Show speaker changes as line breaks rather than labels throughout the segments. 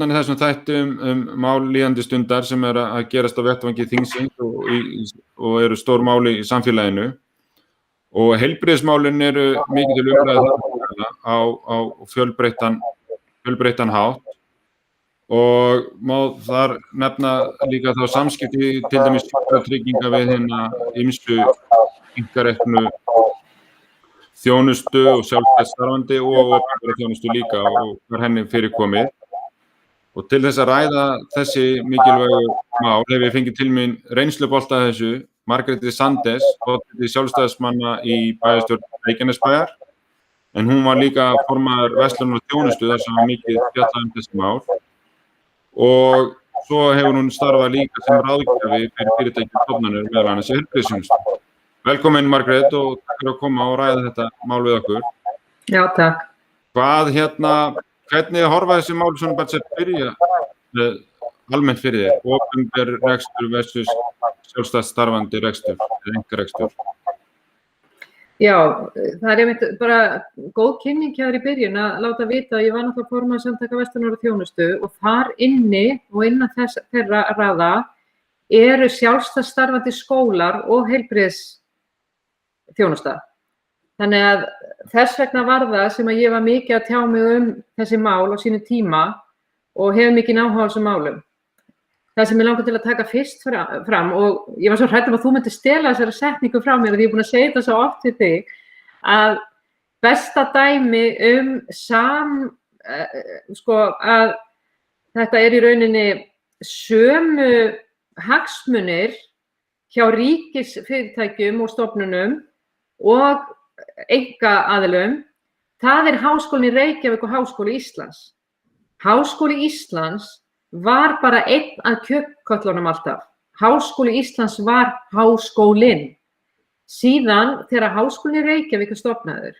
Þannig þessum þættum mál líðandi stundar sem að gerast á vettvangi þingsins og eru stór máli í samfélaginu. Og heilbrigðismálin eru mikið til umræðu á fjölbreyttan hátt og má þar nefna líka þá samskipti til dæmis sjúkratrygginga við ýmsu einkareknu þjónustu og sjálfstætt starfandi og opinbera þjónustu líka og hvar henni fyrir komið. Og til þess að ræða þessi mikilvægu mál hef ég fengið til mín reynslubolta þessu Margréti Sandes, oddviti sjálfstæðismanna í bæjarstjórn Reykjanesbæjar, en hún var líka formaður verslunar og þjónustu þar sem var mikið fjallað þessi mál. Og svo hefur hún starfað líka sem ráðgjafi fyrir fyrirtæki og stofnanir meðal annars í heilbrigðisþjónustu. Velkomin Margrét og takk fyrir að koma og ræða þetta mál við okkur.
Já, takk.
Hvernig horfa þessi mál svona bara sér byrja almennt fyrir þér? Opinber rekstur versus sjálfstætt starfandi rekstur, einkarekstur?
Já, það einmitt bara góð kynning hjá þér í byrjun að láta vita að ég var náttúrulega formaður Samtaka verslunar og þjónustu og þar inni og innan þeirra raða eru sjálfstætt starfandi skólar og heilbrigðisþjónusta. Þannig að þess vegna var það sem að ég var mikið að tjá mig þessi mál á sínu tíma og hef mikið áhuga á þessum málum. Það sem ég langar til að taka fyrst fram og ég var svo hrædd að þú myndir stela þessari setningu frá mér og ég er búin að segja þetta svo oft við þig að besta dæmi að þetta í rauninni sömu hagsmunir hjá ríkisfyrirtækjum og stofnunum og einkaaðilum, það Háskólinn í Reykjavík og Háskóli Íslands. Háskóli Íslands var bara einn af kjötkötlunum alltaf. Háskóli Íslands var háskólinn. Síðan þegar Háskólinn í Reykjavík stofnaður,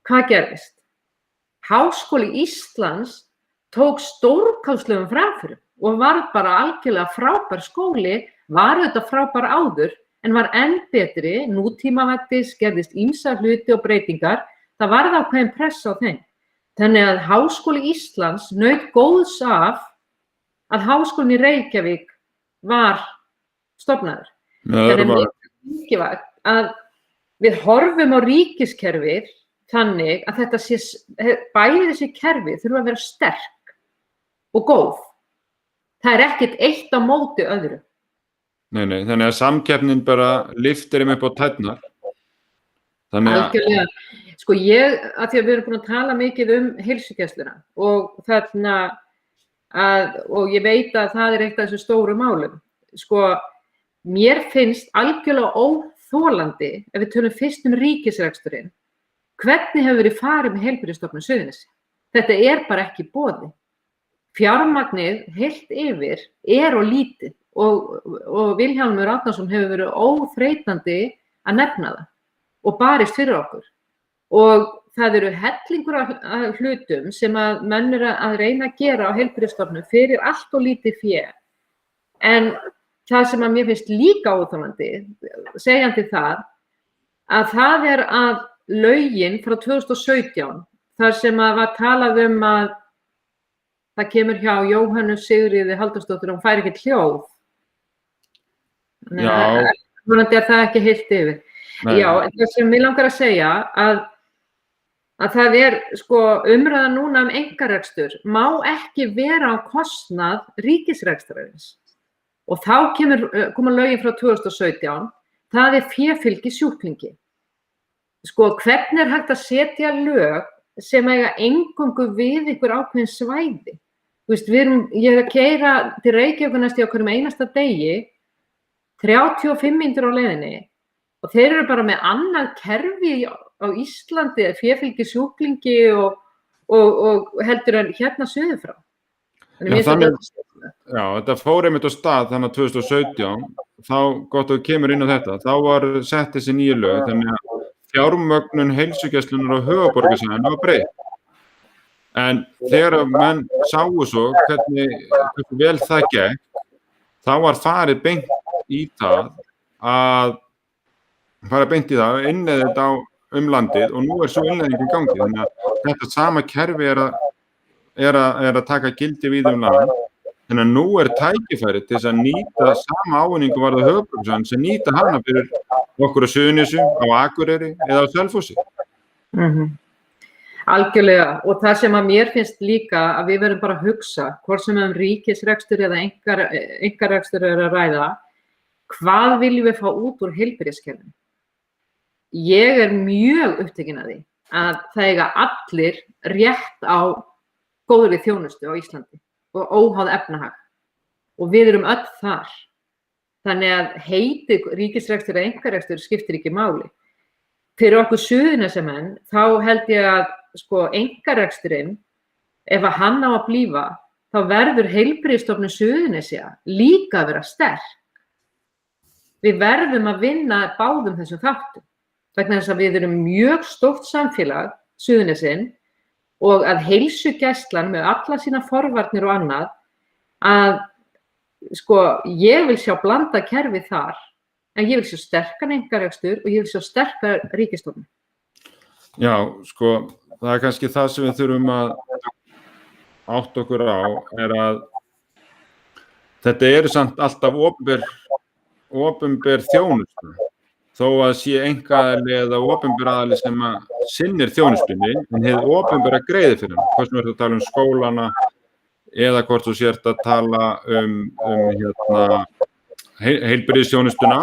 hvað gerðist? Háskóli Íslands tók stórkostlegum framförum og var bara algjörlega frábær skóli, var þetta frábær áður, en var enn betri, nútímavæddis, gerðist ýmsa hluti og breytingar, það varð ákveðin press á þeim. Þannig að Háskóli Íslands naut góðs af að Háskólinn í Reykjavík var stofnaður. Þannig að mikilvægt að við horfum á ríkiskerfið þannig að þetta bæði þessi kerfi þurfa að vera sterk og góð. Það ekkert eitt á móti öðru.
Nei, þannig að samkeppnin bara lyftir upp á tærnar.
Algjörlega. Sko að því að við erum búin að tala mikið heilsugæsluna og og ég veit að það eitt af þessu stóru málum. Sko, mér finnst algjörlega óþolandi ef við tölum fyrst ríkisreksturinn, hvernig hefur verið farið með Heilbrigðisstofnun Suðurnesja. Þetta bara ekki í boði. Fjármagnið heilt yfir og lítið. Og Vilhjálmur Árnason hefur verið óþreytandi að nefna það og barist fyrir okkur. Og það eru hellingur af hlutum sem að menn að reyna að gera á heilbrigðisstofnun fyrir allt og lítið fé. En það sem að mér finnst líka óþolandi, segjandi það að að lögin frá 2017, þar sem að var talað að það kemur hjá Jóhönnu Sigríði Halldórsdóttur og hún fær ekki hljóð. Vonandi það ekki heilt yfir. Já, en það sem ég langar að segja að það sko umræða núna einkarekstur má ekki vera á kostnað ríkisrekstrarins. Og þá koma lögin frá 2017, það féfylgi sjúklingi. Sko, hvernig hægt að setja lög sem eiga eingöngu við einhver ákveðin svæði? Þú veist, ég að keyra til Reykjavíkur næst á hverjum einasta degi, 35 mínútur á leiðinni og þeir eru bara með annað kerfi á Íslandi, féfylgi sjúklingi og heldur en hérna suður frá.
Þetta fór einmitt á stað þannig að 2017, þá gott að þú kemur inn á þetta, þá var sett þessi nýju lög, þannig að fjármögnun heilsugæslunnar á höfuðborgarsvæðinu var breytt. En þegar menn sáu svo hvernig vel það gekk, þá var farið beint í það að innleiða þetta landið og nú svo innleiðing í gangi. Þannig að þetta sama kerfi að að taka gildi víða land. Þannig að nú tækifæri til þess að nýta sama ávinningu varða höfuðborgarsvæðinu sem nýta hana fyrir okkur á Suðurnesjum, á Akureyri eða á Selfossi.
Algjörlega, og það sem að mér finnst líka að við verðum bara að hugsa, hvort sem ríkisrekstur eða einkarekstur að ræða, hvað viljum við fá út úr heilbrigðiskerfinu? Ég mjög upptekin að því að það eiga allir rétt á góðri þjónustu á Íslandi og óháð efnahag og við erum öll þar. Þannig að heitið ríkisrekstur eða einkarekstur skiptir ekki máli. Fyrir okkur Suðurnesjamenn þá held ég að einkareksturinn, ef að hann á að blífa, þá verður heilbrigðisstofnun Suðurnesja líka að vera sterk. Við verðum að vinna báðum þessum þáttum. Vegna þess að við erum mjög stórt samfélag, Suðurnesin, og að heilsugæslan með alla sína forvarnir og annað, að ég vil sjá blanda kerfi þar, en ég vil sjá sterkan einkarekstur og ég vil sjá sterkar ríkisstofnun.
Já, það kannski það sem við þurfum að átta okkur á, að þetta samt alltaf opinber þjónusta. Þó að sé einkaaðili eða opinber aðili sem að sinnir þjónustunni, en hið opinbera greiði fyrir hann. Hvort sem að tala skólana eða hvort þú sért að tala heilbrigðisþjónustuna.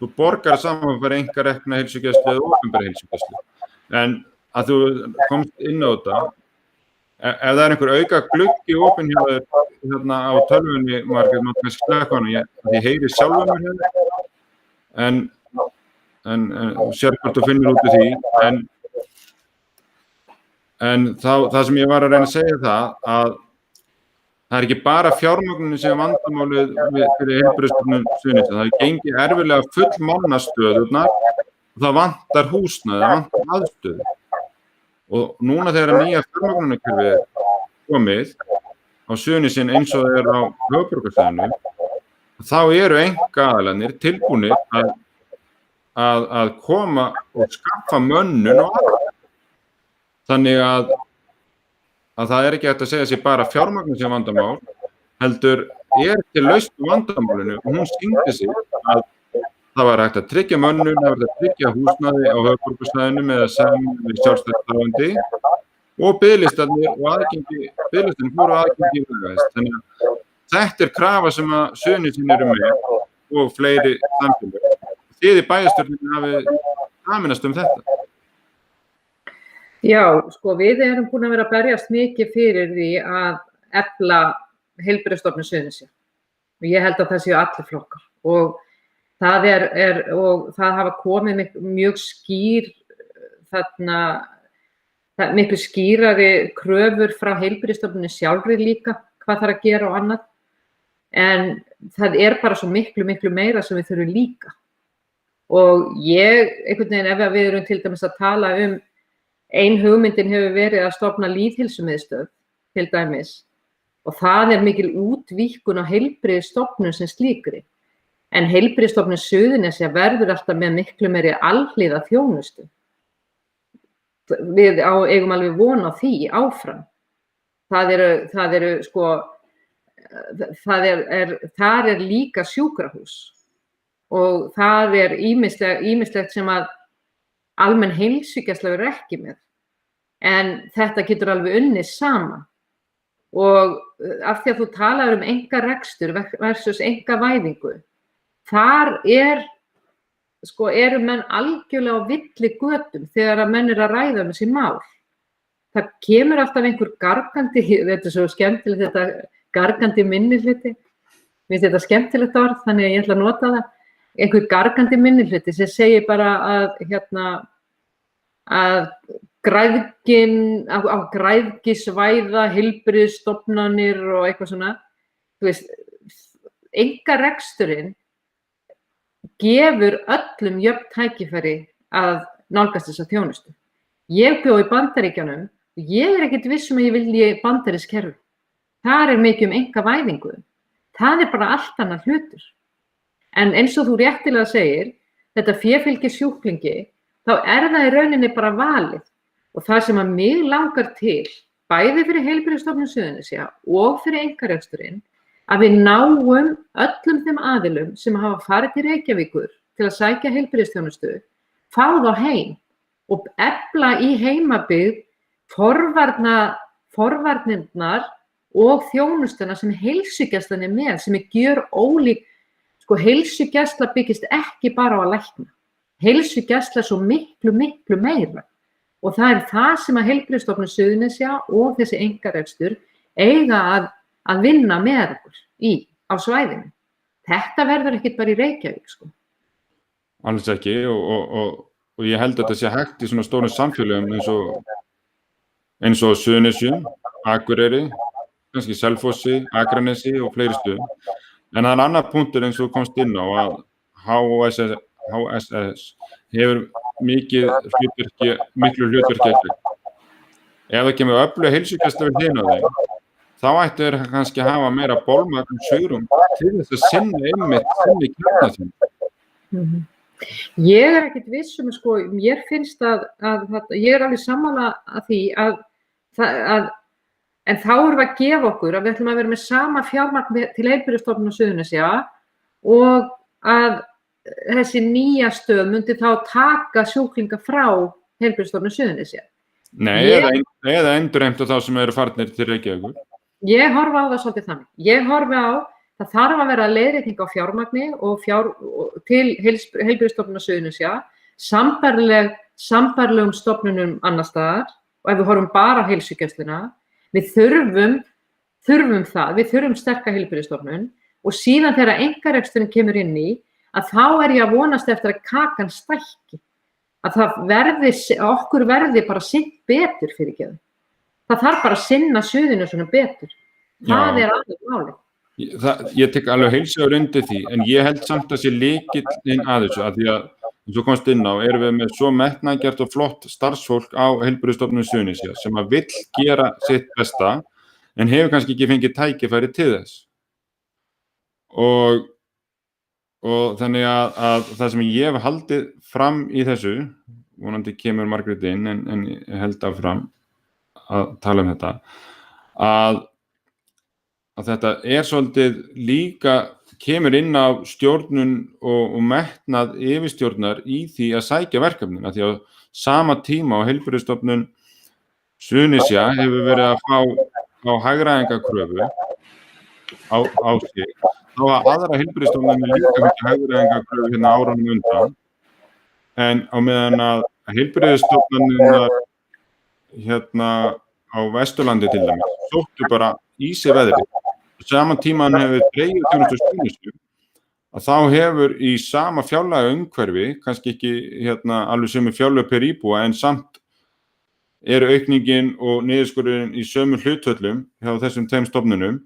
Þú borgar saman fyrir einkarekna heilsugæslu eða opinbera heilsugæslu. En að þú komst inn á þetta, ef það einhver auka gluggi opinn hjá þér á tölvunni, Margrét, maður kannski slökka hana, ég heyri sjálfum mér hérna, en sér hvort þú finnir út í því, en það sem ég var að reyna að segja að það ekki bara fjármögnunin sem vandamálið fyrir heilbrigðisstofnun Suðurnesja, það gengið erfiðlega fullmanna stöðurnar og það vantar húsnæði, það vantar aðstöðu. Og núna þegar nýja fjármögnunarkerfið komið á Suðurnesjum eins og það á höfuðborgarsvæðinu, þá eru einkaaðilarnir tilbúnir að koma og skaffa mönnun og aðra. Þannig að það ekki hægt að segja sér bara fjármögnun sem vandamál, heldur til lausn á vandamálinu, og hún sýndi sig að það var hægt að tryggja mönnun, það var hægt að tryggja húsnæði á höfuðborgarsvæðinu með við sjálfstætt starfandi og biðlistarnir og biðlistarnir fóru aðgengi vegaðist. Þannig að þetta krafa sem að Suðurnesin eru með og fleiri samfélög. Þið í bæjarstjórninni hafi sameinast þetta.
Já, við erum búin að vera að berjast mikið fyrir því að efla heilbrigðisstofnun Suðurnesja. Og ég held að það séu allir flokkar. Og það hafa komið mjög miklu skýrari kröfur frá heilbrigðisstofnuninni sjálfri líka, hvað þarf að gera og annað. En það bara svo miklu meira sem við þurfum líka. Og einhvern veginn, ef við erum til dæmis að tala ein hugmyndin hefur verið að stofna lýðheilsumiðstöð, til dæmis, og það mikil útvíkkun á heilbrigðisstofnun sem slíkri. En heilbrigðisstofnun Suðurnesja verður alltaf með miklu meiri alhliða þjónustu. Við eigum alveg von á því áfram. Þar líka sjúkrahús og það ýmislegt sem að almenn heilsugæsla verður ekki með. En þetta getur alveg unnið saman. Og af því að þú talar einkarekstur versus einkavæðingu, þar eru menn algjörlega á villigötum þegar að menn að ræða þessi mál. Það kemur alltaf einhver gargandi, þetta svo skemmtilegt, þetta gargandi minnihluti. Mér finnst þetta skemmtilegt orð, þannig að ég ætla að nota það. Einhver gargandi minnihluti sem segir bara að græðgisvæða heilbrigðisstofnanir og eitthvað svona. Þú veist, einkareksturinn gefur öllum jöfn tækifæri að nálgast þessa þjónustu. Ég bjó í Bandaríkjunum og ég ekkert viss að ég vilji bandarískt kerfi. Þar mikið einkavæðingu. Það bara allt annar hlutur. En eins og þú réttilega segir, þetta fé sjúklingi, þá það í rauninni bara valið. Og það sem að mig langar til bæði fyrir Heilbrigðisstofnun Suðurnesja og fyrir einkareksturinn, að við náum öllum þeim aðilum sem hafa farið til Reykjavíkur til að sækja heilbrigðisþjónustu, fá þá heim og efla í heimabyggð forvarnirnar og þjónustuna sem heilsugæslan er með, sem er gjörólík. Sko, heilsugæsla byggist ekki bara á að lækna. Heilsugæsla er svo miklu meira. Og það er það sem að Heilbrigðisstofnun Suðurnesja og þessi einkarekstur eiga að vinna með okkur á svæðinu. Þetta verður ekkert bara í Reykjavík, sko.
Alls ekki, og ég held að þetta sé hægt í svona stórum samfélögum eins og Suðurnesjum, Akureyri, kannski Selfossi, Akranesi og fleiri stöðum. En það er annar punktur eins og komst inn á að HSS hefur miklu hlutverki ekki. Ef það kemur öflug heilsugæsla við hliðina á þeim, þá ættu þeir kannski að hafa meira bolmagn svigrúm til þess að sinna einmitt sinni kjarnaþjónustu.
Ég er ekkert viss sko, mér finnst að ég er alveg sammála að því en þá erum við að gefa okkur að við ætlum að vera með sama fjármagn til Heilbrigðisstofnunar Suðurnesja og að þessi nýja stöð myndi þá taka sjúklinga frá Heilbrigðisstofnunar Suðurnesja.
Nei, eða endurheimt á þá sem eru farnir til Reykjavíkur.
Ég horfi á það svolítið þannig. Ég horfi á það þarf að vera leiðrétting á fjármagni og til Heilbrigðisstofnunar Suðurnesja, sambærilegum stofnunum annars staðar, og ef við horfum bara á heilsugæsluna, við þurfum sterka heilbrigðisstofnun og síðan þegar einkareksturinn kemur inn í, að þá er ég að vonast eftir að kakan stækki, að okkur verði bara sinnt betur fyrir geðum. Það þarf bara að sinna Suðurnesjunum betur. Það er alveg málið.
Ég tek alveg heilshugar undir því, en ég held samt að sé lykillinn að þessu, að því að eins og komst inn á, erum við með svo metnaðargjarnt og flott starfsfólk á Heilbrigðisstofnun Suðurnesja sem að vill gera sitt besta, en hefur kannski ekki fengið tækifæri til þess. Og þannig að það sem ég hef haldið fram í þessu, vonandi kemur Margrét inn, en ég held áfram að tala um þetta, að þetta svolítið líka kemur inn á stjórnun og metnað yfirstjórnar í því að sækja verkefnin, að því á sama tíma á Heilbrigðisstofnun Suðurnesja hefur verið að fá hagræðingarkröfu á sig. Þá að aðra heilbrigðisstofnanir líka fengið hagræðingarkröfu hérna árunum undan, en á meðan að heilbrigðisstofnanirnar hérna á Vesturlandi til dæmis sóttu bara í sig veðrið. Saman tíma hefur dregið þjónustu Suðurnesju, að þá hefur í sama fjárlaga umhverfi, kannski ekki alveg sömu fjárlög per íbúa, en samt eru aukningin og niðurskurðurinn í sömu hlutvöllum hjá þessum tveim stofnunum,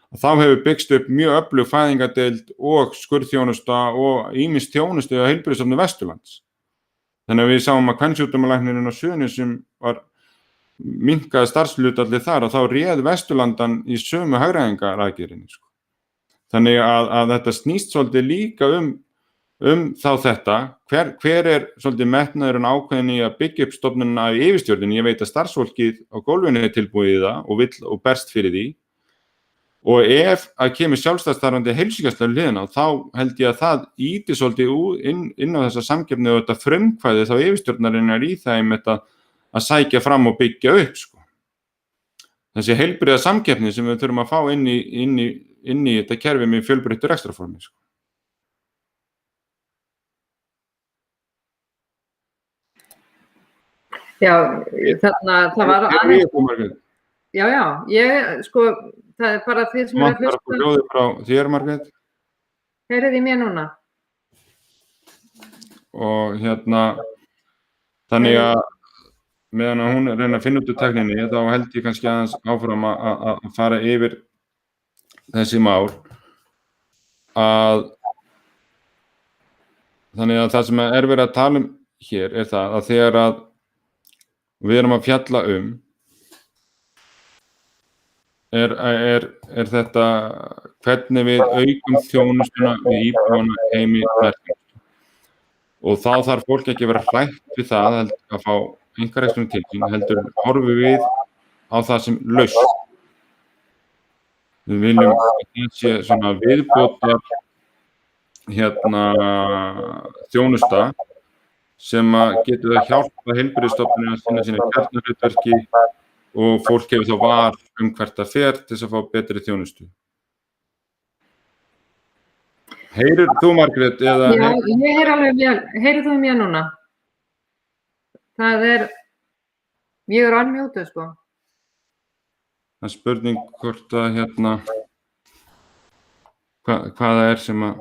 að þá hefur byggst upp mjög öflug fæðingardeild og skurðþjónusta og ýmis þjónustu á Heilbrigðisstofnun Vesturlands. Þannig að við sáum að kvensjúkdómalæknirinn á Suðurnesjum var minnkaði starfshlutfallið þar og þá réð Vesturlandan í sömu hagræðingaraðgerðinni. Þannig að þetta snýst svolítið líka þá þetta, hver svolítið metnaðurinn ákveðin í að byggja upp stofnunina í yfirstjórninni. Ég veit að starfsfólkið á gólfinu er tilbúið í það og berst fyrir því. Og ef að kemur sjálfstæðsstarfandi heilsugæsla við hliðina, þá held ég að það ýti svolítið inn á þessa samkeppni og þetta frumkvæði þá yfirstjórnarinnar í þeim að sækja fram og byggja upp. Þessi heilbrigða samkeppni sem við þurfum að fá inn í þetta kerfi með fjölbreyttu rekstrarformi.
Já, það var aðeins. Já, það er bara því sem
er að hlusta. Hljóðið frá þér, Margrét.
Heyrið í mér núna.
Og þannig að meðan að hún reyna að finna út úr tækninni, þá held ég kannski aðeins áfram að fara yfir þessi mál. Þannig að það sem er verið að tala um hér er það að þegar að við erum að fjalla er þetta hvernig við aukum þjónustuna við íbúana heimi verkefni. Og þá þarf fólk ekki að vera hrætt við það að fá einkareksturinn til sín, heldur horfum við á það sem lausn. Við viljum að það sé svona viðbótar þjónusta sem að getur að hjálpa heilbrigðisstofnunum að sinna sínu kjarnahlutverki og fólk hefur þá val hvert það fer til þess að fá betri þjónustu. Heyrir þú, Margrét, eða?
Já, ég heyri alveg vel. Heyrir þú mér núna? Ég unmutuð, sko.
Það er spurning hvort að hvað það er sem að